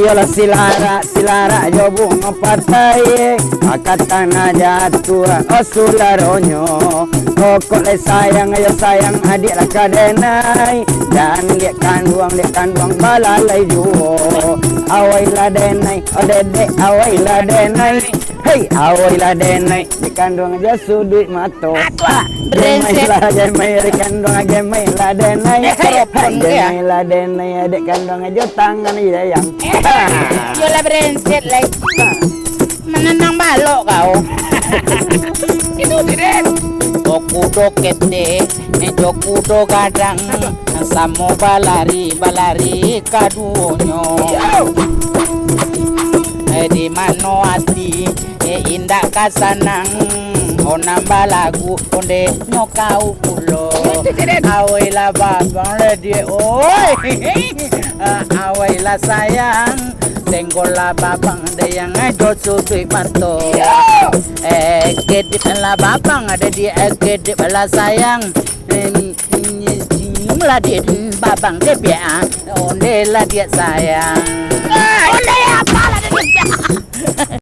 Ayolah silara jo bunga patai akatan aja aturan osularonyo pokok le sayang ayo sayang adik lah kadenai dan dek kanduang balalai juo awai lah denai oh dedek awai lah denai hei awai lah denai dek kanduang aja sudut mato gemai lah gemai dek kanduang gemai lah denai gemai lah denai dek kanduang aja tangan aja yang Yolah brengsek lah. Menenang balok kau. Itu tidak. Dokudo kete, dokudo kadang, samo balari kaduonyo. Di mano ati, indak kasanang, onam balagu onde nyokau pulo. Awailah babang ledi, oi, awailah sayang. Tenggola babang ada yang ngejot sudut marto. Kedip lah babang ada di kedip lah sayang. Cium lah dia babang dia biar onde lah dia sayang. Onde apa lah dia.